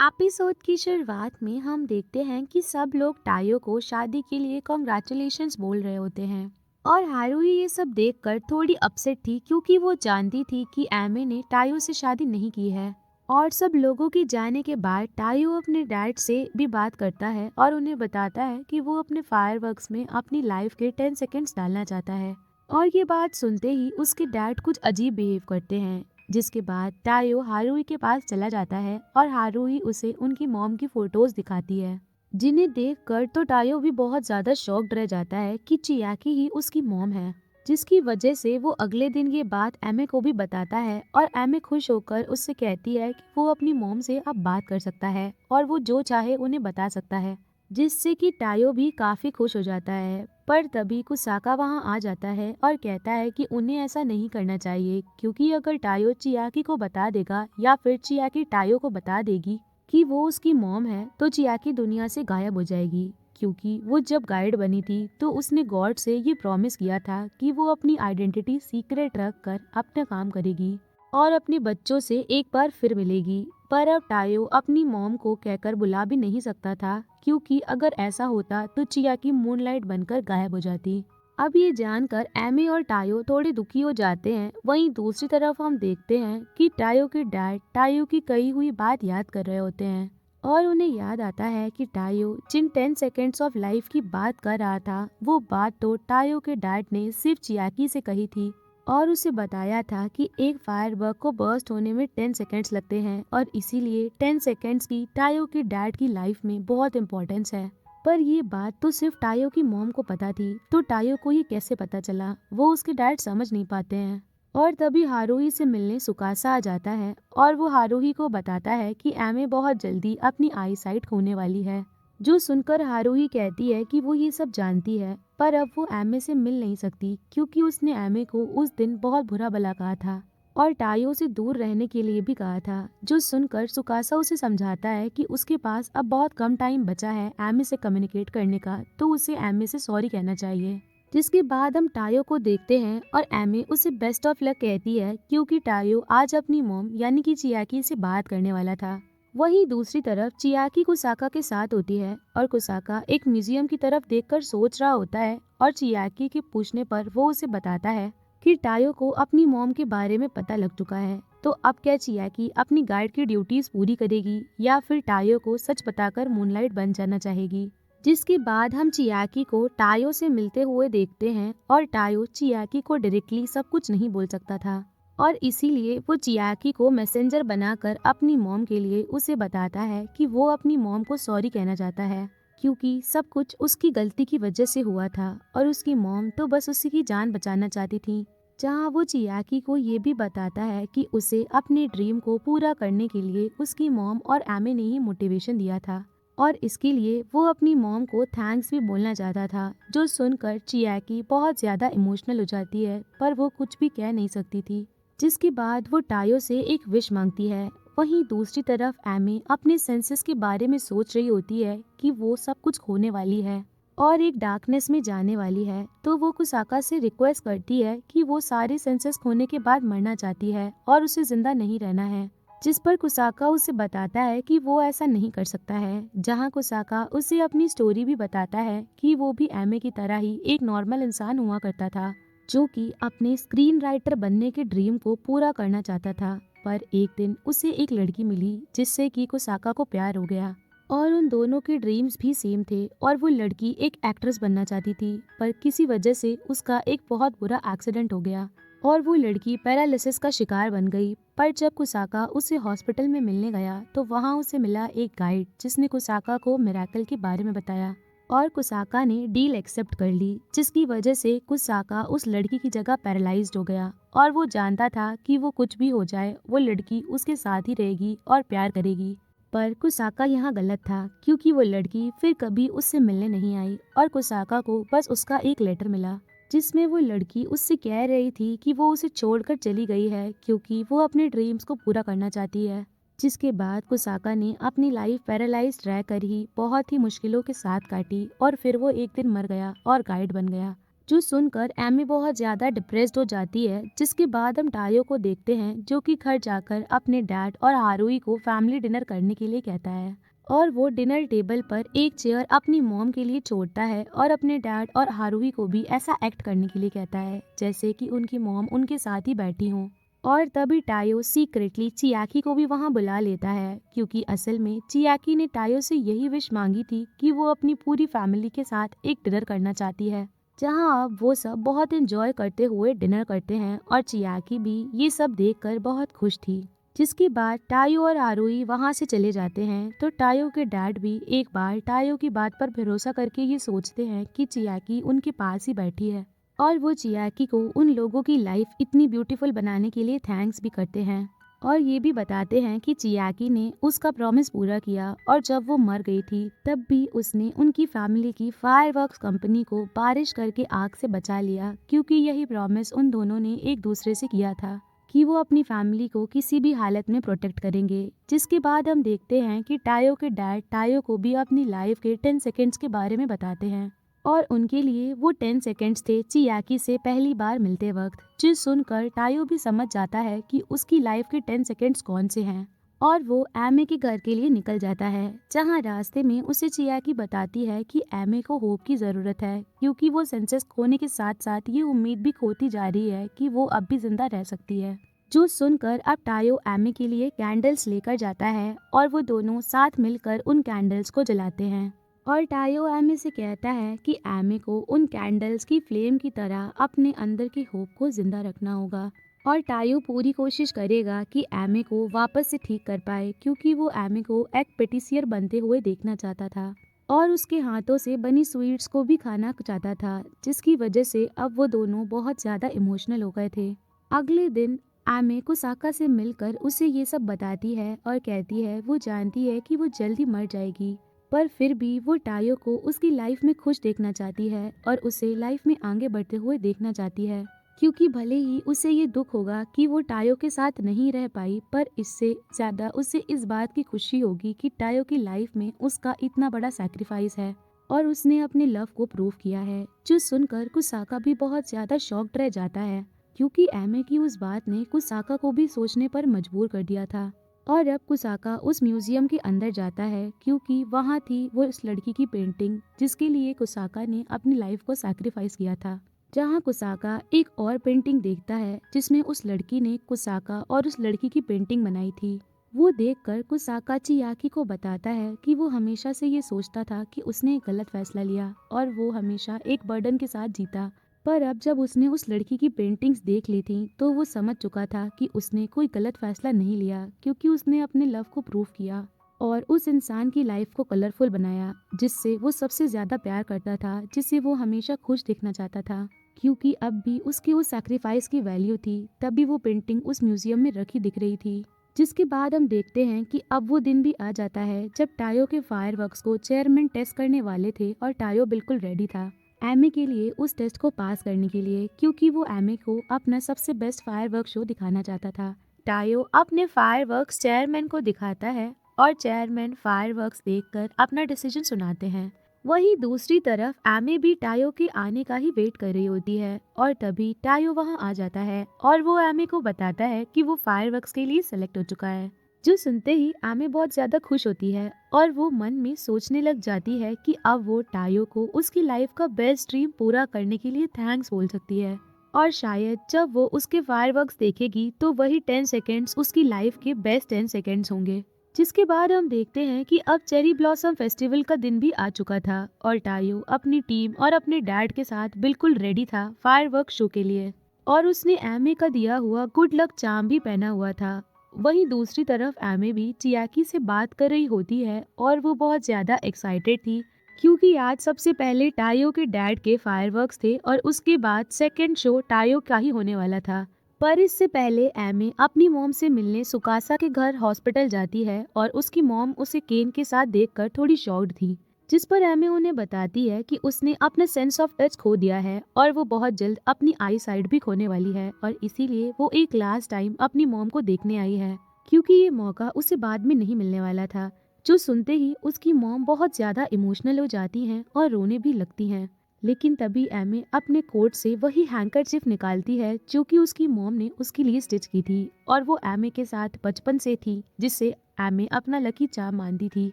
Episode की शुरुआत में हम देखते हैं कि सब लोग टायो को शादी के लिए कॉन्ग्रेचुलेशंस बोल रहे होते हैं और हारुही ये सब देखकर थोड़ी अपसेट थी क्योंकि वो जानती थी कि एमे ने टायो से शादी नहीं की है। और सब लोगों के जाने के बाद टायो अपने डैड से भी बात करता है और उन्हें बताता है कि वो अपने फायरवर्क्स में अपनी लाइफ के 10 सेकेंड्स डालना चाहता है। और ये बात सुनते ही उसके डैड कुछ अजीब बिहेव करते हैं, जिसके बाद टायो हारुही के पास चला जाता है और हारुही उसे उनकी मॉम की फोटोज दिखाती है, जिन्हें देखकर तो टायो भी बहुत ज्यादा शॉक्ड रह जाता है कि चियाकी ही उसकी मॉम है। जिसकी वजह से वो अगले दिन ये बात एमे को भी बताता है और एमे खुश होकर उससे कहती है कि वो अपनी मॉम से अब बात कर सकता है और वो जो चाहे उन्हें बता सकता है, जिससे कि टायो भी काफी खुश हो जाता है। पर तभी कुसाका वहां आ जाता है और कहता है कि उन्हें ऐसा नहीं करना चाहिए, क्योंकि अगर टायो चियाकी को बता देगा या फिर चियाकी टायो को बता देगी कि वो उसकी मॉम है तो चियाकी दुनिया से गायब हो जाएगी। क्योंकि वो जब गाइड बनी थी तो उसने गॉड से ये प्रॉमिस किया था कि वो अपनी आइडेंटिटी सीक्रेट रख कर अपना काम करेगी और अपने बच्चों से एक बार फिर मिलेगी। पर अब टायो अपनी मॉम को कहकर बुला भी नहीं सकता था, क्योंकि अगर ऐसा होता तो चियाकी मूनलाइट बनकर गायब हो जाती। अब ये जानकर एमी और टायो थोड़े दुखी हो जाते हैं। वहीं दूसरी तरफ हम देखते हैं कि टायो के डैड टायो की कही हुई बात याद कर रहे होते हैं और उन्हें याद आता है कि टायो जिन 10 सेकेंड्स ऑफ लाइफ की बात कर रहा था वो बात तो टायो के डैड ने सिर्फ चियाकी से कही थी और उसे बताया था कि एक फायरवर्क को बर्स्ट होने में 10 सेकेंड्स लगते हैं और इसीलिए 10 सेकेंड्स की टायो के डैड की लाइफ में बहुत इम्पोर्टेंस है। पर ये बात तो सिर्फ टायो की मॉम को पता थी, तो टायो को ये कैसे पता चला, वो उसके डैड समझ नहीं पाते हैं। और तभी हारुही से मिलने सुकासा आ जाता है और वो हारुही को बताता है कि एमे बहुत जल्दी अपनी आई साइट खोने वाली है। जो सुनकर हारुही कहती है कि वो ये सब जानती है, पर अब वो एमे से मिल नहीं सकती क्योंकि उसने एमे को उस दिन बहुत बुरा भला कहा था और टायो से दूर रहने के लिए भी कहा था। जो सुनकर सुकासा उसे समझाता है कि उसके पास अब बहुत कम टाइम बचा है एमे से कम्युनिकेट करने का, तो उसे एमे से सॉरी कहना चाहिए। जिसके बाद हम टायो को देखते हैं और एमे उसे बेस्ट ऑफ लक कहती है, क्योंकि टायो आज अपनी मॉम यानी कि चियाकी से बात करने वाला था। वहीं दूसरी तरफ चियाकी कुसाका के साथ होती है और कुसाका एक म्यूजियम की तरफ देखकर सोच रहा होता है और चियाकी के पूछने पर वो उसे बताता है कि टायो को अपनी मॉम के बारे में पता लग चुका है। तो अब क्या चियाकी अपनी गाइड की ड्यूटीज पूरी करेगी या फिर टायो को सच बताकर मूनलाइट बन जाना चाहेगी। जिसके बाद हम चियाकी को टायो से मिलते हुए देखते हैं और टायो चियाकी को डायरेक्टली सब कुछ नहीं बोल सकता था और इसीलिए वो चियाकी को मैसेंजर बनाकर अपनी मॉम के लिए उसे बताता है कि वो अपनी मॉम को सॉरी कहना चाहता है, क्योंकि सब कुछ उसकी गलती की वजह से हुआ था और उसकी मॉम तो बस उसी की जान बचाना चाहती थी। जहाँ वो चियाकी को ये भी बताता है कि उसे अपने ड्रीम को पूरा करने के लिए उसकी मॉम और एमे ने ही मोटिवेशन दिया था और इसके लिए वो अपनी मॉम को थैंक्स भी बोलना चाहता था। जो सुनकर चियाकी बहुत ज्यादा इमोशनल हो जाती है, पर वो कुछ भी कह नहीं सकती थी। जिसके बाद वो टायो से एक विश मांगती है। वहीं दूसरी तरफ एमी अपने सेंसेस के बारे में सोच रही होती है कि वो सब कुछ खोने वाली है और एक डार्कनेस में जाने वाली है, तो वो कुसाका से रिक्वेस्ट करती है कि वो सारे सेंसेस खोने के बाद मरना चाहती है और उसे जिंदा नहीं रहना है। जिस पर कुसाका उसे बताता है कि वो ऐसा नहीं कर सकता है। जहां कुसाका उसे अपनी स्टोरी भी बताता है कि वो भी एमे की तरह ही एक नॉर्मल इंसान हुआ करता था, जो कि अपने स्क्रीन राइटर बनने के ड्रीम को पूरा करना चाहता था। पर एक दिन उसे एक लड़की मिली जिससे कि कुसाका को प्यार हो गया और उन दोनों के ड्रीम्स भी सेम थे और वो लड़की एक एक्ट्रेस बनना चाहती थी, पर किसी वजह से उसका एक बहुत बुरा एक्सीडेंट हो गया और वो लड़की पैरालिसिस का शिकार बन गई। पर जब कुसाका उसे हॉस्पिटल में मिलने गया तो वहाँ उसे मिला एक गाइड जिसने कुसाका को मिरेकल के बारे में बताया और कुसाका ने डील एक्सेप्ट कर ली, जिसकी वजह से कुसाका उस लड़की की जगह पैरालाइज्ड हो गया और वो जानता था कि वो कुछ भी हो जाए वो लड़की उसके साथ ही रहेगी और प्यार करेगी। पर कुसाका यहाँ गलत था, क्योंकि वो लड़की फिर कभी उससे मिलने नहीं आई और कुसाका को बस उसका एक लेटर मिला जिसमें वो लड़की उससे कह रही थी कि वो उसे छोड़कर चली गई है क्योंकि वो अपने ड्रीम्स को पूरा करना चाहती है। जिसके बाद कुसाका ने अपनी लाइफ पैरालाइज्ड रह कर ही बहुत ही मुश्किलों के साथ काटी और फिर वो एक दिन मर गया और गाइड बन गया। जो सुनकर एमी बहुत ज्यादा डिप्रेस्ड हो जाती है। जिसके बाद हम टायो को देखते हैं जो कि घर जाकर अपने डैड और हारुई को फैमिली डिनर करने के लिए कहता है और वो डिनर टेबल पर एक चेयर अपनी मॉम के लिए छोड़ता है और अपने डैड और हारुई को भी ऐसा एक्ट करने के लिए कहता है जैसे कि उनकी मॉम उनके साथ ही बैठी हो। और तभी टायो सीक्रेटली चियाकी को भी वहां बुला लेता है क्योंकि असल में चियाकी ने टायो से यही विश मांगी थी कि वो अपनी पूरी फैमिली के साथ एक डिनर करना चाहती है, जहां अब वो सब बहुत एंजॉय करते हुए डिनर करते हैं और चियाकी भी ये सब देखकर बहुत खुश थी। जिसके बाद टायो और आरुई वहां से चले जाते हैं तो टायो के डैड भी एक बार टायो की बात पर भरोसा करके ये सोचते हैं कि चियाकी उनके पास ही बैठी है और वो चियाकी को उन लोगों की लाइफ इतनी ब्यूटीफुल बनाने के लिए थैंक्स भी करते हैं और ये भी बताते हैं कि चियाकी ने उसका प्रॉमिस पूरा किया और जब वो मर गई थी तब भी उसने उनकी फैमिली की फायरवर्क्स कंपनी को बारिश करके आग से बचा लिया क्योंकि यही प्रॉमिस उन दोनों ने एक दूसरे से किया था कि वो अपनी फैमिली को किसी भी हालत में प्रोटेक्ट करेंगे। जिसके बाद हम देखते हैं कि टायो के डैड टायो को भी अपनी लाइफ के 10 सेकेंड्स के बारे में बताते हैं और उनके लिए वो 10 सेकेंड्स थे चियाकी से पहली बार मिलते वक्त, जो सुनकर टायो भी समझ जाता है कि उसकी लाइफ के 10 सेकेंड्स कौन से हैं और वो एमे के घर के लिए निकल जाता है, जहां रास्ते में उसे चियाकी बताती है कि एमे को होप की जरूरत है क्योंकि वो सेंसेस खोने के साथ साथ ये उम्मीद भी खोती जा रही है कि वो अब भी जिंदा रह सकती है। जो सुनकर अब टायो एमे के लिए कैंडल्स लेकर जाता है और वो दोनों साथ मिलकर उन कैंडल्स को जलाते हैं और टायो एमे से कहता है कि एमे को उन कैंडल्स की फ्लेम की तरह अपने अंदर की होप को जिंदा रखना होगा और टायो पूरी कोशिश करेगा कि एमे को वापस से ठीक कर पाए क्योंकि वो एमे को एक पेटिसियर बनते हुए देखना चाहता था और उसके हाथों से बनी स्वीट्स को भी खाना चाहता था, जिसकी वजह से अब वो दोनों बहुत ज्यादा इमोशनल हो गए थे। अगले दिन एमे कुसाका से मिलकर उसे ये सब बताती है और कहती है वो जानती है कि वो जल्दी मर जाएगी पर फिर भी वो टायो को उसकी लाइफ में खुश देखना चाहती है और उसे लाइफ में आगे बढ़ते हुए देखना चाहती है क्योंकि भले ही उसे ये दुख होगा कि वो टायो के साथ नहीं रह पाई पर इससे ज्यादा उसे इस बात की खुशी होगी कि टायो की लाइफ में उसका इतना बड़ा सैक्रिफाइस है और उसने अपने लव को प्रूव किया है। जो सुनकर कुसाका भी बहुत ज्यादा शॉक्ड रह जाता है क्योंकि एमे की उस बात ने कुसाका को भी सोचने पर मजबूर कर दिया था और अब कुसाका उस म्यूजियम के अंदर जाता है क्योंकि वहाँ थी वो इस लड़की की पेंटिंग जिसके लिए कुसाका ने अपनी लाइफ को सैक्रिफाइस किया था। जहाँ कुसाका एक और पेंटिंग देखता है जिसमें उस लड़की ने कुसाका और उस लड़की की पेंटिंग बनाई थी। वो देखकर कुसाका चियाकी को बताता है कि वो हमेशा से ये सोचता था कि उसने एक गलत फैसला लिया और वो हमेशा एक बर्डन के साथ जीता, पर अब जब उसने उस लड़की की पेंटिंग्स देख ली थी तो वो समझ चुका था कि उसने कोई गलत फैसला नहीं लिया क्योंकि उसने अपने लव को प्रूव किया और उस इंसान की लाइफ को कलरफुल बनाया जिससे वो सबसे ज्यादा प्यार करता था, जिसे वो हमेशा खुश देखना चाहता था क्योंकि अब भी उसके उस सैक्रिफाइस की वैल्यू थी। तभी वो पेंटिंग उस म्यूजियम में रखी दिख रही थी। जिसके बाद हम देखते हैं कि अब वो दिन भी आ जाता है जब टायो के फायरवर्क्स को चेयरमैन टेस्ट करने वाले थे और टायो बिल्कुल रेडी था एमे के लिए उस टेस्ट को पास करने के लिए क्योंकि वो एमे को अपना सबसे बेस्ट फायरवर्क शो दिखाना चाहता था। टायो अपने फायरवर्क्स चेयरमैन को दिखाता है और चेयरमैन फायरवर्क्स देखकर अपना डिसीजन सुनाते हैं। वहीं दूसरी तरफ एमे भी टायो के आने का ही वेट कर रही होती है और तभी टायो वहां आ जाता है और वो एमे को बताता है कि वो फायरवर्क्स के लिए सेलेक्ट हो चुका है। जो सुनते ही एमे बहुत ज्यादा खुश होती है और वो मन में सोचने लग जाती है कि अब वो टायो को उसकी लाइफ का बेस्ट ड्रीम पूरा करने के लिए थैंक्स बोल सकती है और शायद जब वो उसके फायरवर्क्स देखेगी तो वही 10 सेकेंड्स उसकी लाइफ के बेस्ट 10 सेकेंड्स होंगे। जिसके बाद हम देखते हैं कि अब चेरी ब्लॉसम फेस्टिवल का दिन भी आ चुका था और टायो अपनी टीम और अपने डैड के साथ बिल्कुल रेडी था फायरवर्क शो के लिए और उसने एमे का दिया हुआ गुड लक चार्म भी पहना हुआ था। वहीं दूसरी तरफ एमे भी चियाकी से बात कर रही होती है और वो बहुत ज्यादा एक्साइटेड थी क्योंकि आज सबसे पहले टायो के डैड के फायरवर्क्स थे और उसके बाद सेकेंड शो टायो का ही होने वाला था। पर इससे पहले एमे अपनी मॉम से मिलने सुकासा के घर हॉस्पिटल जाती है और उसकी मॉम उसे केन के साथ देखकर थोड़ी शॉक्ड थी, जिस पर एमे उन्हें बताती है कि उसने अपना सेंस ऑफ टच खो दिया है और वो बहुत जल्द अपनी आई साइट भी खोने वाली है और इसीलिए वो एक लास्ट टाइम अपनी मॉम को देखने आई है क्योंकि ये मौका उसे बाद में नहीं मिलने वाला था। जो सुनते ही उसकी मॉम बहुत ज्यादा इमोशनल हो जाती हैं और रोने भी लगती हैं। लेकिन तभी एमे अपने कोट से वही हैंकरचिफ निकालती है जो कि उसकी मॉम ने उसके लिए स्टिच की थी और वो एमे के साथ बचपन से थी, जिससे एमे अपना लकी चार्म मानती थी।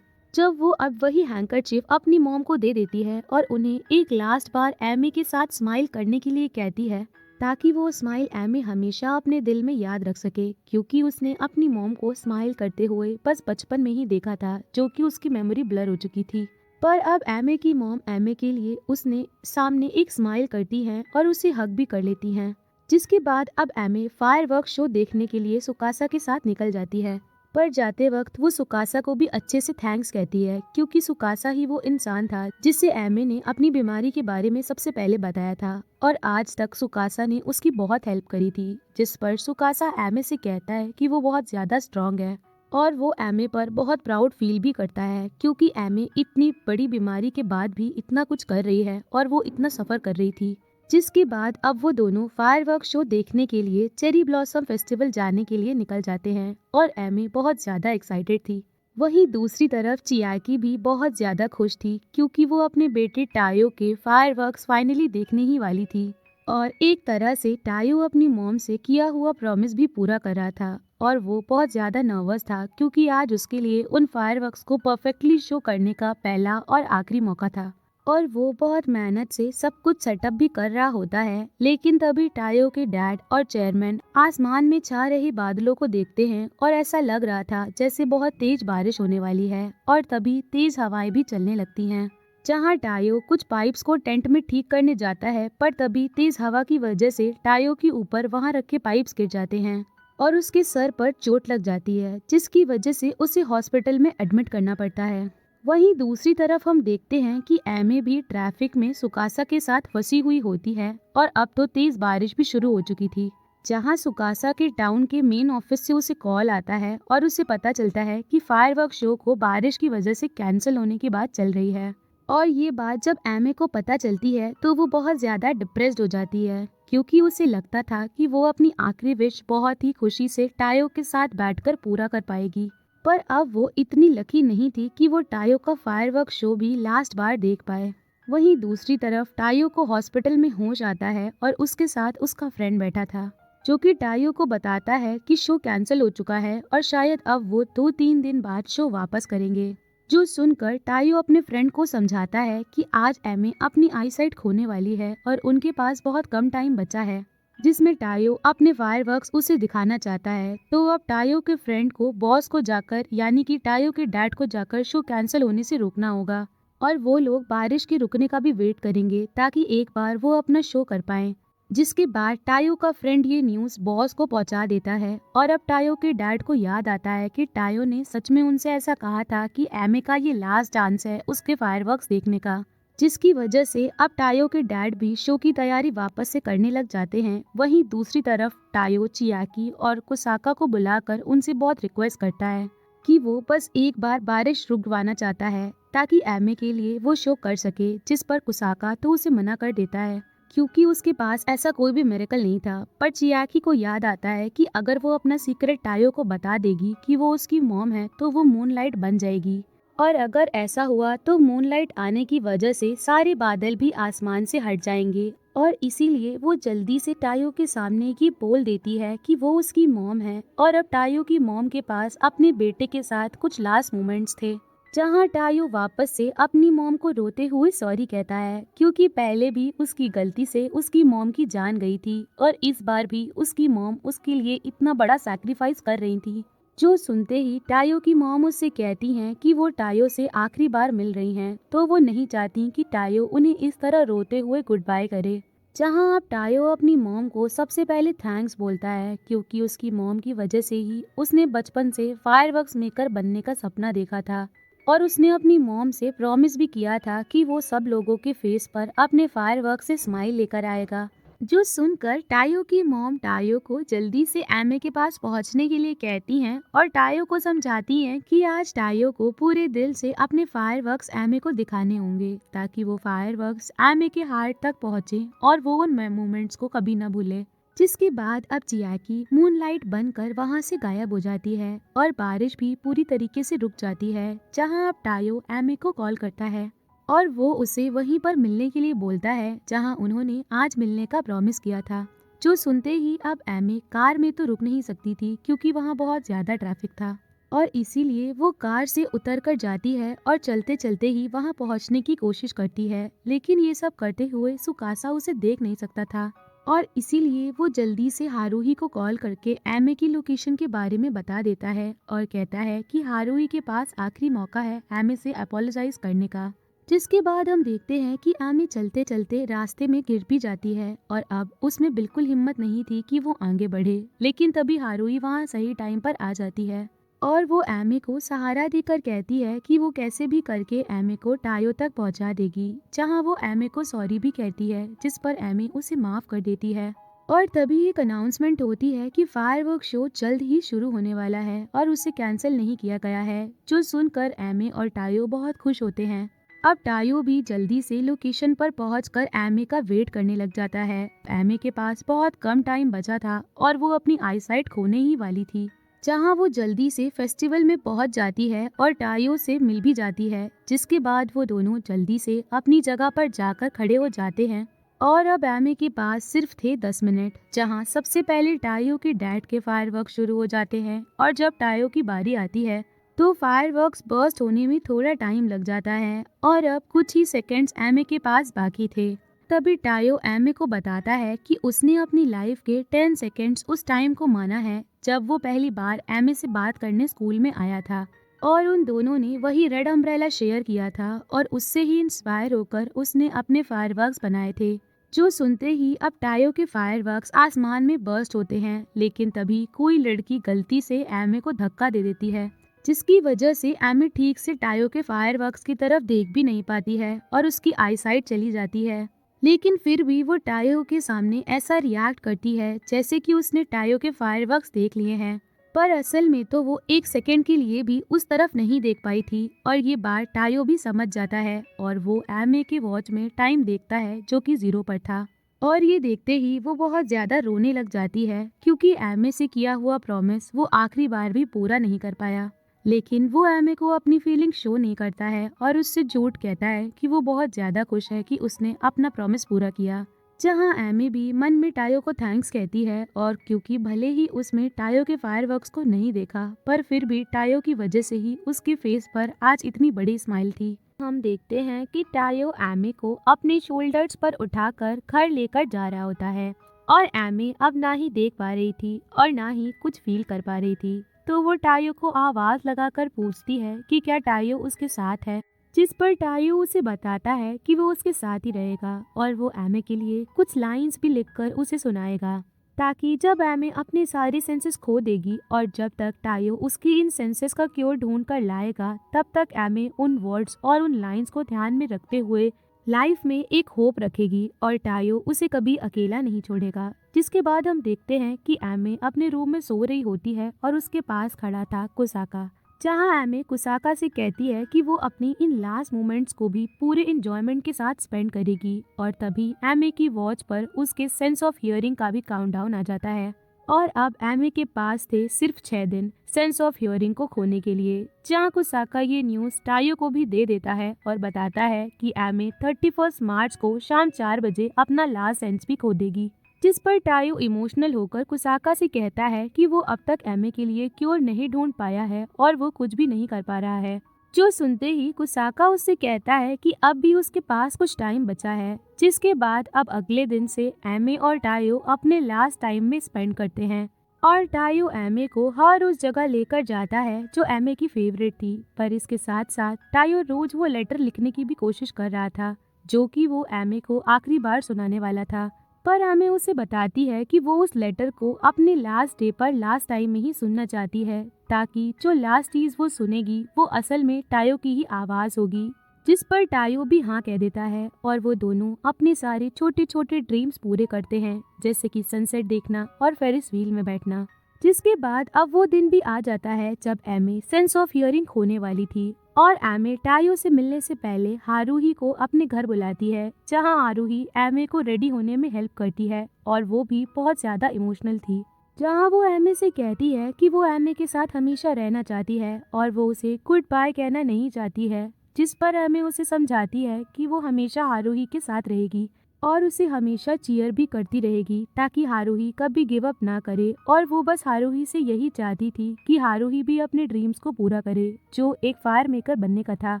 जब वो अब वही हैंकरचिफ अपनी मॉम को दे देती है और उन्हें एक लास्ट बार एमे के साथ स्माइल करने के लिए कहती है, ताकि वो स्माइल एमे हमेशा अपने दिल में याद रख सके, क्योंकि उसने अपनी मॉम को स्माइल करते हुए बस बचपन में ही देखा था, जो कि उसकी मेमोरी ब्लर हो चुकी थी। पर अब एमे की मॉम एमे के लिए उसने सामने एक स्माइल करती हैं और उसे हग भी कर लेती हैं। जिसके बाद अब एमे फायरवर्क शो देखने के लिए सुकासा के साथ निकल जाती है। पर जाते वक्त वो सुकासा को भी अच्छे से थैंक्स कहती है, क्योंकि सुकासा ही वो इंसान था जिससे एमे ने अपनी बीमारी के बारे में सबसे पहले बताया था और आज तक सुकासा ने उसकी बहुत हेल्प करी थी। जिस पर सुकासा एमे से कहता है कि वो बहुत ज्यादा स्ट्रांग है और वो एमे पर बहुत प्राउड फील भी करता है, क्योंकि एमे इतनी बड़ी बीमारी के बाद भी इतना कुछ कर रही है और वो इतना सफर कर रही थी। जिसके बाद अब वो दोनों फायरवर्क शो देखने के लिए चेरी ब्लॉसम फेस्टिवल जाने के लिए निकल जाते हैं और एमी बहुत ज्यादा एक्साइटेड थी। वहीं दूसरी तरफ चियाकी भी बहुत ज्यादा खुश थी, क्योंकि वो अपने बेटे टायो के फायरवर्क्स फाइनली देखने ही वाली थी और एक तरह से टायो अपनी मॉम से किया हुआ प्रॉमिस भी पूरा कर रहा था और वो बहुत ज्यादा नर्वस था, क्योंकि आज उसके लिए उन फायरवर्क्स को परफेक्टली शो करने का पहला और आखिरी मौका था और वो बहुत मेहनत से सब कुछ सेटअप भी कर रहा होता है। लेकिन तभी टायो के डैड और चेयरमैन आसमान में छा रहे बादलों को देखते हैं और ऐसा लग रहा था जैसे बहुत तेज बारिश होने वाली है और तभी तेज हवाएं भी चलने लगती हैं। जहां टायो कुछ पाइप्स को टेंट में ठीक करने जाता है, पर तभी तेज हवा की वजह से टायो के ऊपर वहां रखे पाइप्स गिर जाते हैं और उसके सर पर चोट लग जाती है, जिसकी वजह से उसे हॉस्पिटल में एडमिट करना पड़ता है। वहीं दूसरी तरफ हम देखते हैं कि एमे भी ट्रैफिक में सुकासा के साथ फंसी हुई होती है और अब तो तेज बारिश भी शुरू हो चुकी थी। जहां सुकासा के टाउन के मेन ऑफिस से उसे कॉल आता है और उसे पता चलता है कि फायरवर्क शो को बारिश की वजह से कैंसिल होने की बात चल रही है। और ये बात जब एमे को पता चलती है तो वो बहुत ज्यादा डिप्रेस्ड हो जाती है, क्योंकि उसे लगता था कि वो अपनी आखिरी विश बहुत ही खुशी से टायो के साथ बैठकर पूरा कर पाएगी। पर अब वो इतनी लकी नहीं थी कि वो टायो का फायरवर्क शो भी लास्ट बार देख पाए। वहीं दूसरी तरफ टायो को हॉस्पिटल में होश आता है और उसके साथ उसका फ्रेंड बैठा था, जो कि टायो को बताता है कि शो कैंसिल हो चुका है और शायद अब वो 2-3 दिन बाद शो वापस करेंगे। जो सुनकर टायो अपने फ्रेंड को समझाता है कि आज एमे अपनी आईसाइट खोने वाली है और उनके पास बहुत कम टाइम बचा है, जिसमें टायो अपने फायरवर्क्स उसे दिखाना चाहता है। तो अब टायो के फ्रेंड को बॉस को जाकर, यानी कि टायो के डैड को जाकर शो कैंसिल होने से रोकना होगा और वो लोग बारिश के रुकने का भी वेट करेंगे, ताकि एक बार वो अपना शो कर पाएं। जिसके बाद टायो का फ्रेंड ये न्यूज़ बॉस को पहुंचा देता है और अब टायो के डैड को याद आता है कि टायो ने सच में उनसे ऐसा कहा था कि एमे का ये लास्ट चांस है उसके फायरवर्क्स देखने का, जिसकी वजह से अब टायो के डैड भी शो की तैयारी वापस से करने लग जाते हैं। वहीं दूसरी तरफ टायो चियाकी और कुसाका को बुलाकर उनसे बहुत रिक्वेस्ट करता है कि वो बस एक बार बारिश रुकवाना चाहता है, ताकि एमे के लिए वो शो कर सके। जिस पर कुसाका तो उसे मना कर देता है, क्योंकि उसके पास ऐसा कोई भी मिरेकल नहीं था। पर चियाकी को याद आता है कि अगर वो अपना सीक्रेट टायो को बता देगी कि वो उसकी मॉम है, तो वो मूनलाइट बन जाएगी और अगर ऐसा हुआ तो मूनलाइट आने की वजह से सारे बादल भी आसमान से हट जाएंगे और इसीलिए वो जल्दी से टायो के सामने ये बोल देती है कि वो उसकी मॉम है। और अब टायो की मॉम के पास अपने बेटे के साथ कुछ लास्ट मोमेंट्स थे, जहां टायो वापस से अपनी मॉम को रोते हुए सॉरी कहता है, क्योंकि पहले भी उसकी गलती से उसकी मॉम की जान गई थी और इस बार भी उसकी मॉम उसके लिए इतना बड़ा सैक्रिफाइस कर रही थी। जो सुनते ही टायो की मॉम उससे कहती हैं कि वो टायो से आखिरी बार मिल रही हैं, तो वो नहीं चाहती कि टायो उन्हें इस तरह रोते हुए गुड बाय करे। जहां अब टायो अपनी मॉम को सबसे पहले थैंक्स बोलता है, क्योंकि उसकी मॉम की वजह से ही उसने बचपन से फायरवर्क्स मेकर बनने का सपना देखा था और उसने अपनी मॉम से प्रॉमिस भी किया था कि वो सब लोगों के फेस पर अपने फायरवर्क्स से स्माइल लेकर आएगा। जो सुनकर टायो की मॉम टायो को जल्दी से एमे के पास पहुंचने के लिए कहती हैं और टायो को समझाती हैं कि आज टायो को पूरे दिल से अपने फायरवर्क्स एमे को दिखाने होंगे, ताकि वो फायरवर्क्स एमे के हार्ट तक पहुंचे और वो उन मोमेंट्स को कभी न भूले। जिसके बाद अब चियाकी मूनलाइट बनकर वहां से गायब हो जाती है और बारिश भी पूरी तरीके से रुक जाती है। जहां अब टायो एमे को कॉल करता है और वो उसे वहीं पर मिलने के लिए बोलता है जहां उन्होंने आज मिलने का प्रॉमिस किया था। जो सुनते ही अब एमी कार में तो रुक नहीं सकती थी क्योंकि वहां बहुत ज्यादा ट्रैफिक था और इसीलिए वो कार से उतर कर जाती है और चलते चलते ही वहां पहुंचने की कोशिश करती है। लेकिन ये सब करते हुए सुकासा उसे देख नहीं सकता था और इसीलिए वो जल्दी से हारूही को कॉल करके एमे की लोकेशन के बारे में बता देता है और कहता है कि हारूही के पास आखिरी मौका है एमे से अपोलोजाइज करने का। जिसके बाद हम देखते हैं कि एमी चलते चलते रास्ते में गिर भी जाती है और अब उसमें बिल्कुल हिम्मत नहीं थी कि वो आगे बढ़े। लेकिन तभी हारूही वहाँ सही टाइम पर आ जाती है और वो एमी को सहारा देकर कहती है कि वो कैसे भी करके एमी को टायो तक पहुंचा देगी, जहां वो एमी को सॉरी भी कहती है, जिस पर एमी उसे माफ कर देती है। और तभी एक अनाउंसमेंट होती है कि फायरवर्क शो जल्द ही शुरू होने वाला है और उसे कैंसिल नहीं किया गया है, जो सुनकर एमी और टायो बहुत खुश होते हैं। अब टायो भी जल्दी से लोकेशन पर पहुंचकर एमी का वेट करने लग जाता है। एमी के पास बहुत कम टाइम बचा था और वो अपनी आईसाइट खोने ही वाली थी, जहां वो जल्दी से फेस्टिवल में पहुंच जाती है और टायो से मिल भी जाती है। जिसके बाद वो दोनों जल्दी से अपनी जगह पर जाकर खड़े हो जाते हैं और अब एमी के पास सिर्फ थे 10 मिनट, जहां सबसे पहले टायो के डैड के फायरवर्क शुरू हो जाते हैं और जब टायो की बारी आती है तो फायरवर्क्स बर्स्ट होने में थोड़ा टाइम लग जाता है और अब कुछ ही सेकंड्स एमी के पास बाकी थे। तभी टायो एमी को बताता है कि उसने अपनी लाइफ के 10 सेकंड्स उस टाइम को माना है जब वो पहली बार एमी से बात करने स्कूल में आया था और उन दोनों ने वही रेड अम्ब्रेला शेयर किया था और उससे ही इंस्पायर होकर उसने अपने फायरवर्क्स बनाए थे। जो सुनते ही अब टायो के फायरवर्क्स आसमान में बर्स्ट होते हैं, लेकिन तभी कोई लड़की गलती से एमी को धक्का दे देती है, जिसकी वजह से एमी ठीक से टायो के फायरवर्क्स की तरफ देख भी नहीं पाती है और उसकी आईसाइट चली जाती है। लेकिन फिर भी वो टायो के सामने ऐसा रिएक्ट करती है जैसे कि उसने टायो के फायरवर्क्स देख लिए हैं, पर असल में तो वो एक सेकंड के लिए भी उस तरफ नहीं देख पाई थी और ये बात टायो भी समझ जाता है और वो एमी के वॉच में टाइम देखता है जो कि 0 पर था और ये देखते ही वो बहुत ज्यादा रोने लग जाती है क्योंकि एमी से किया हुआ प्रॉमिस वो आखिरी बार भी पूरा नहीं कर पाया। लेकिन वो एमी को अपनी फीलिंग शो नहीं करता है और उससे झूठ कहता है कि वो बहुत ज्यादा खुश है कि उसने अपना प्रॉमिस पूरा किया, जहां एमी भी मन में टायो को थैंक्स कहती है और क्योंकि भले ही उसमें टायो के फायरवर्क्स को नहीं देखा पर फिर भी टायो की वजह से ही उसके फेस पर आज इतनी बड़ी स्माइल थी। हम देखते हैं कि टायो एमी को अपने शोल्डर्स पर उठाकर घर लेकर जा रहा होता है और एमी अब ना ही देख पा रही थी और ना ही कुछ फील कर पा रही थी, तो वो टायो को आवाज लगाकर पूछती है कि क्या टायो उसके साथ है, जिस पर टायो उसे बताता है कि वो उसके साथ ही रहेगा और वो एमी के लिए कुछ लाइंस भी लिखकर उसे सुनाएगा, ताकि जब एमी अपने सारे सेंसेस खो देगी और जब तक टायो उसकी इन सेंसेस का क्योर ढूंढ कर लाएगा तब तक एमी उन वर्ड्स और उन लाइंस को ध्यान में रखते हुए लाइफ में एक होप रखेगी और टायो उसे कभी अकेला नहीं छोड़ेगा। जिसके बाद हम देखते हैं कि एमी अपने रूम में सो रही होती है और उसके पास खड़ा था कुसाका, जहां एमी कुसाका से कहती है कि वो अपनी इन लास्ट मोमेंट्स को भी पूरे एंजॉयमेंट के साथ स्पेंड करेगी और तभी एमी की वॉच पर उसके सेंस ऑफ हियरिंग का भी काउंटडाउन आ जाता है और अब एमी के पास थे सिर्फ 6 दिन सेंस ऑफ हियरिंग को खोने के लिए, जहाँ कुसाका ये न्यूज टायो को भी दे देता है और बताता है कि एमी 31 मार्च को शाम 4 बजे अपना लास्ट सेंस भी खो देगी। जिस पर टायो इमोशनल होकर कुसाका से कहता है कि वो अब तक एमी के लिए क्योर नहीं ढूंढ पाया है और वो कुछ भी नहीं कर पा रहा है। जो सुनते ही कुसाका उससे कहता है कि अब भी उसके पास कुछ टाइम बचा है, जिसके बाद अब अगले दिन से एमी और टायो अपने लास्ट टाइम में स्पेंड करते हैं और टायो एमी को हर उस जगह लेकर जाता है जो एमी की फेवरेट थी। पर इसके साथ साथ टायो रोज वो लेटर लिखने की भी कोशिश कर रहा था जो कि वो एमी को आखिरी बार सुनाने वाला था, पर एमी उसे बताती है कि वो उस लेटर को अपने लास्ट डे पर लास्ट टाइम में ही सुनना चाहती है, ताकि जो लास्ट चीज वो सुनेगी वो असल में टायो की ही आवाज होगी। जिस पर टायो भी हाँ कह देता है और वो दोनों अपने सारे छोटे छोटे ड्रीम्स पूरे करते हैं, जैसे कि सनसेट देखना और फेरिस व्हील में बैठना। जिसके बाद अब वो दिन भी आ जाता है जब एमी सेंस ऑफ हियरिंग खोने वाली थी और एमी टायो से मिलने से पहले हारूही को अपने घर बुलाती है, जहां हारूही एमी को रेडी होने में हेल्प करती है और वो भी बहुत ज्यादा इमोशनल थी, जहां वो एमी से कहती है कि वो एमी के साथ हमेशा रहना चाहती है और वो उसे गुड बाय कहना नहीं चाहती है। जिस पर एमे उसे समझाती है कि वो हमेशा हारुही के साथ रहेगी और उसे हमेशा चीयर भी करती रहेगी ताकि हारुही कभी गिव अप ना करे। और वो बस हारुही से यही चाहती थी कि हारुही भी अपने ड्रीम्स को पूरा करे, जो एक फायर मेकर बनने का था।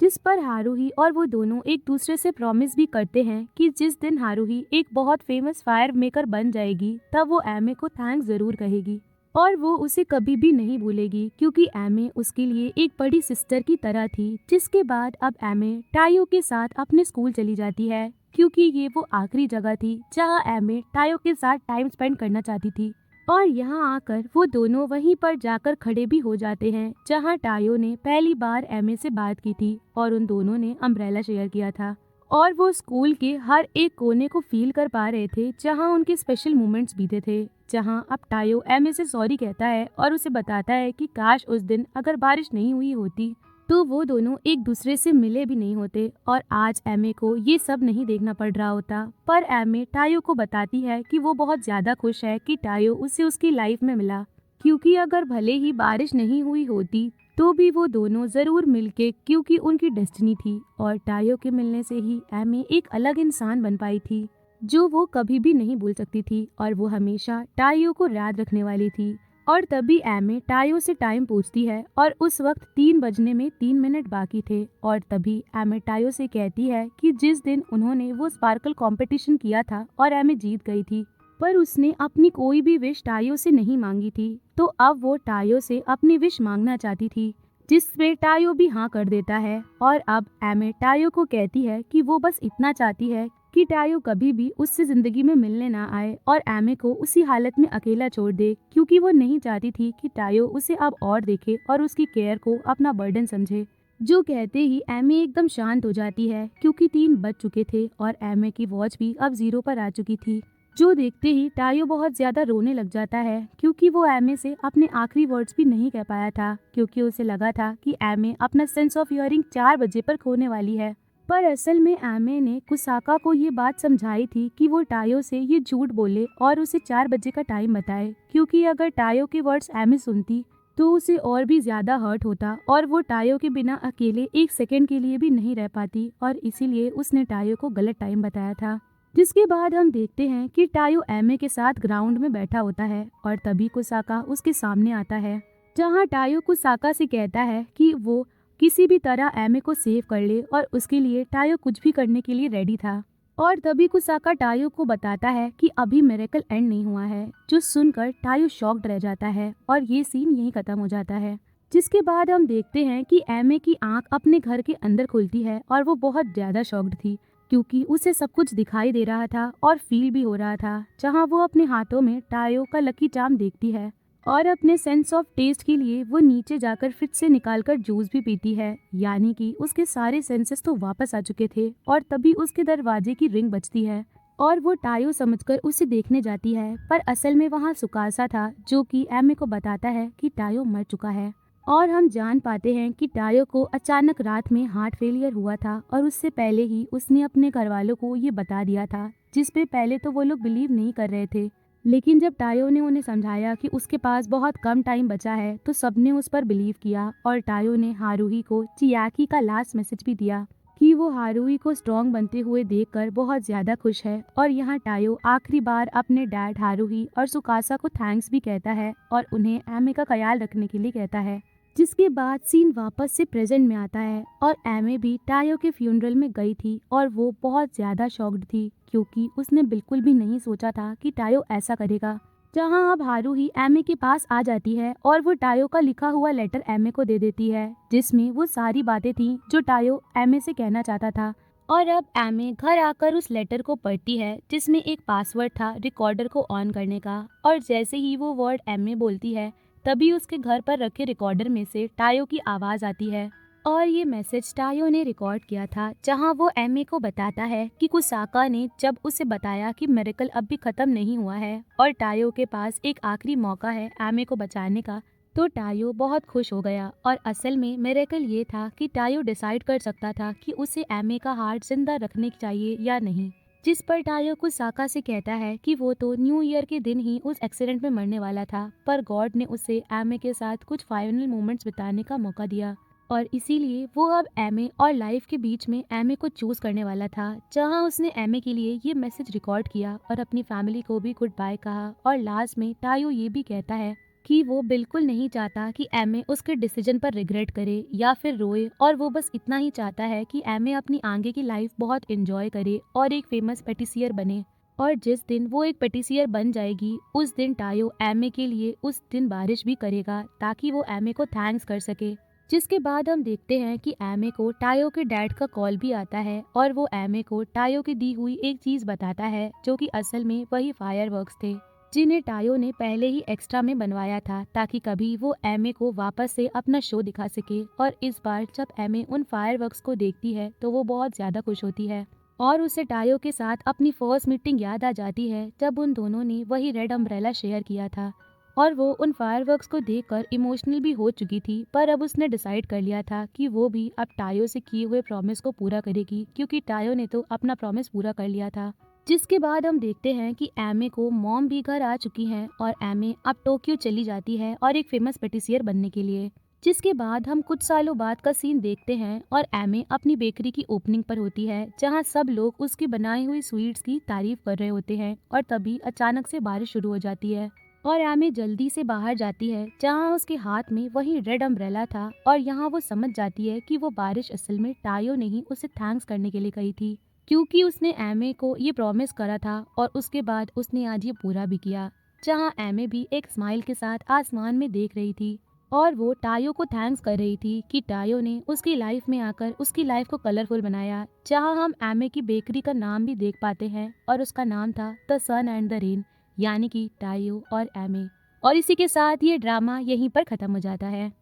जिस पर हारुही और वो दोनों एक दूसरे से प्रॉमिस भी करते हैं कि जिस दिन हारुही एक बहुत फेमस फायर मेकर बन जाएगी तब वो एमे को थैंक्स जरूर कहेगी और वो उसे कभी भी नहीं भूलेगी, क्योंकि एमे उसके लिए एक बड़ी सिस्टर की तरह थी। जिसके बाद अब एमे टायो के साथ अपने स्कूल चली जाती है, क्योंकि ये वो आखिरी जगह थी जहाँ एमे टायो के साथ टाइम स्पेंड करना चाहती थी। और यहाँ आकर वो दोनों वहीं पर जाकर खड़े भी हो जाते हैं जहाँ टायो ने पहली बार एमे से बात की थी और उन दोनों ने अम्ब्रेला शेयर किया था। और वो स्कूल के हर एक कोने को फील कर पा रहे थे जहाँ उनके स्पेशल मोमेंट्स बीते थे। जहाँ अब टायो एमे से सॉरी कहता है और उसे बताता है कि काश उस दिन अगर बारिश नहीं हुई होती तो वो दोनों एक दूसरे से मिले भी नहीं होते और आज एमे को ये सब नहीं देखना पड़ रहा होता। पर एमे टायो को बताती है कि वो बहुत ज्यादा खुश है कि टायो उसे उसकी लाइफ में मिला, क्योंकि अगर भले ही बारिश नहीं हुई होती तो भी वो दोनों जरूर मिलके, क्योंकि उनकी डेस्टिनी थी। और टायो के मिलने से ही एमे एक अलग इंसान बन पाई थी जो वो कभी भी नहीं भूल सकती थी और वो हमेशा टायो को याद रखने वाली थी। और तभी एमे टायो से टाइम पूछती है और उस वक्त 3 बजने में 3 मिनट बाकी थे। और तभी एमे टायो से कहती है कि जिस दिन उन्होंने वो स्पार्कल कंपटीशन किया था और एमे जीत गई थी, पर उसने अपनी कोई भी विश टायो से नहीं मांगी थी, तो अब वो टायो से अपनी विश मांगना चाहती थी, जिसपे टायो भी हाँ कर देता है। और अब एमे टायो को कहती है कि वो बस इतना चाहती है कि टायो कभी भी उससे जिंदगी में मिलने ना आए और एमे को उसी हालत में अकेला छोड़ दे, क्योंकि वो नहीं चाहती थी कि टायो उसे अब और देखे और उसकी केयर को अपना बर्डन समझे। जो कहते ही एमे एकदम शांत हो जाती है, क्योंकि 3 बज चुके थे और एमे की वॉच भी अब 0 पर आ चुकी थी। जो देखते ही टायो बहुत ज्यादा रोने लग जाता है, क्योंकि वो एमे से अपने आखिरी वर्ड्स भी नहीं कह पाया था, क्योंकि उसे लगा था कि एमे अपना सेंस ऑफ हियरिंग 4 बजे पर खोने वाली है। पर असल में एमे ने कुसाका को ये बात समझाई थी कि वो टायो से ये झूठ बोले और उसे 4 बजे का टाइम बताए, क्योंकि अगर टायो के वर्ड्स एमे सुनती तो उसे और भी ज्यादा हर्ट होता और वो टायो के बिना अकेले 1 सेकंड के लिए भी नहीं रह पाती, और इसीलिए उसने टायो को गलत टाइम बताया था। जिसके बाद हम देखते हैं कि टायो एमे के साथ ग्राउंड में बैठा होता है और तभी कुसाका उसके सामने आता है, जहाँ टायो कुसाका से कहता है कि वो किसी भी तरह एमे को सेव कर ले और उसके लिए टायो कुछ भी करने के लिए रेडी था। और तभी कुसाका टायो को बताता है कि अभी मिरेकल एंड नहीं हुआ है, जो सुनकर टायो शॉक्ड रह जाता है और ये सीन यहीं खत्म हो जाता है। जिसके बाद हम देखते हैं कि एमे की आंख अपने घर के अंदर खुलती है और वो बहुत ज्यादा शॉक्ड थी, क्योंकि उसे सब कुछ दिखाई दे रहा था और फील भी हो रहा था। जहाँ वो अपने हाथों में टायो का लकी चार्म देखती है और अपने सेंस ऑफ टेस्ट के लिए वो नीचे जाकर फ्रिज से निकालकर जूस भी पीती है, यानी कि उसके सारे सेंसेस तो वापस आ चुके थे। और तभी उसके दरवाजे की रिंग बजती है और वो टायो समझकर उसे देखने जाती है, पर असल में वहाँ सुकासा था, जो कि एमे को बताता है कि टायो मर चुका है। और हम जान पाते हैं कि टायो को अचानक रात में हार्ट फेलियर हुआ था और उससे पहले ही उसने अपने घर वालों को ये बता दिया था, जिसपे पहले तो वो लोग बिलीव नहीं कर रहे थे। लेकिन जब टायो ने उन्हें समझाया कि उसके पास बहुत कम टाइम बचा है तो सबने उस पर बिलीव किया। और टायो ने हारुही को चियाकी का लास्ट मैसेज भी दिया कि वो हारुही को स्ट्रॉन्ग बनते हुए देखकर बहुत ज्यादा खुश है। और यहाँ टायो आखिरी बार अपने डैड हारुही और सुकासा को थैंक्स भी कहता है और उन्हें एमे का ख्याल रखने के लिए कहता है। जिसके बाद सीन वापस से प्रेजेंट में आता है और एमे भी टायो के फ्यूनरल में गई थी और वो बहुत ज्यादा शॉक्ड थी, क्योंकि उसने बिल्कुल भी नहीं सोचा था कि टायो ऐसा करेगा। जहां अब हारुही एमे के पास आ जाती है और वो टायो का लिखा हुआ लेटर एमे को दे देती है, जिसमें वो सारी बातें थी जो टायो एमे से कहना चाहता था। और अब एमे घर आकर उस लेटर को पढ़ती है, जिसमें एक पासवर्ड था रिकॉर्डर को ऑन करने का। और जैसे ही वो वर्ड एमे बोलती है तभी उसके घर पर रखे रिकॉर्डर में से टायो की आवाज आती है और ये मैसेज टायो ने रिकॉर्ड किया था, जहां वो एमे को बताता है कि कुसाका ने जब उसे बताया कि मिरेकल अब भी खत्म नहीं हुआ है और टायो के पास एक आखिरी मौका है एमे को बचाने का, तो टायो बहुत खुश हो गया। और असल में मिरेकल ये था कि टायो डिसाइड कर सकता था कि उसे एमे का हार्ट जिंदा रखने चाहिए या नहीं। जिस पर टायो कुसाका से कहता है कि वो तो न्यू ईयर के दिन ही उस एक्सीडेंट में मरने वाला था, पर गॉड ने उसे एमे के साथ कुछ फाइनल मोमेंट्स बिताने का मौका दिया। और इसीलिए वो अब एमए और लाइफ के बीच में एमए को चूज करने वाला था, जहां उसने एमए के लिए ये मैसेज रिकॉर्ड किया और अपनी फैमिली को भी गुड बाय कहा। और लास्ट में टायो ये भी कहता है कि वो बिल्कुल नहीं चाहता कि एमए उसके डिसीजन पर रिग्रेट करे या फिर रोए, और वो बस इतना ही चाहता है कि एमए अपनी आगे की लाइफ बहुत एंजॉय करे और एक फेमस पेटिसियर बने। और जिस दिन वो एक पेटिसियर बन जाएगी, उस दिन टायो एमए के लिए उस दिन बारिश भी करेगा ताकि वो एमए को थैंक्स कर सके। जिसके बाद हम देखते हैं कि एमे को टायो के डैड का कॉल भी आता है और वो एमे को टायो की दी हुई एक चीज बताता है, जो कि असल में वही फायरवर्क्स थे जिन्हें टायो ने पहले ही एक्स्ट्रा में बनवाया था, ताकि कभी वो एमे को वापस से अपना शो दिखा सके। और इस बार जब एमे उन फायरवर्क्स को देखती है तो वो बहुत ज्यादा खुश होती है और उसे टायो के साथ अपनी फर्स्ट मीटिंग याद आ जाती है, जब उन दोनों ने वही रेड अम्ब्रेला शेयर किया था। और वो उन फायरवर्क्स को देखकर इमोशनल भी हो चुकी थी, पर अब उसने डिसाइड कर लिया था कि वो भी अब टायो से किए हुए प्रॉमिस को पूरा करेगी, क्योंकि टायो ने तो अपना प्रॉमिस पूरा कर लिया था। जिसके बाद हम देखते हैं कि एमे को मॉम भी घर आ चुकी हैं और एमे अब टोक्यो चली जाती है और एक फेमस पेटिसियर बनने के लिए। जिसके बाद हम कुछ सालों बाद का सीन देखते हैं और एमे अपनी बेकरी की ओपनिंग पर होती है, जहां सब लोग उसकी बनाई हुई स्वीट्स की तारीफ कर रहे होते हैं। और तभी अचानक से बारिश शुरू हो जाती है और एमी जल्दी से बाहर जाती है, जहां उसके हाथ में वही रेड अम्ब्रेला था। और यहाँ वो समझ जाती है कि वो बारिश असल में टायो ने ही उसे थैंक्स करने के लिए कही थी, क्योंकि उसने एमे को ये प्रॉमिस करा था और उसके बाद उसने आज ये पूरा भी किया। जहाँ एमे भी एक स्माइल के साथ आसमान में देख रही थी और वो टायो को थैंक्स कर रही थी कि टायो ने उसकी लाइफ में आकर उसकी लाइफ को कलरफुल बनाया। जहाँ हम एमे की बेकरी का नाम भी देख पाते हैं और उसका नाम था the sun and the rain, यानी कि टायो और एमे। और इसी के साथ ये ड्रामा यहीं पर खत्म हो जाता है।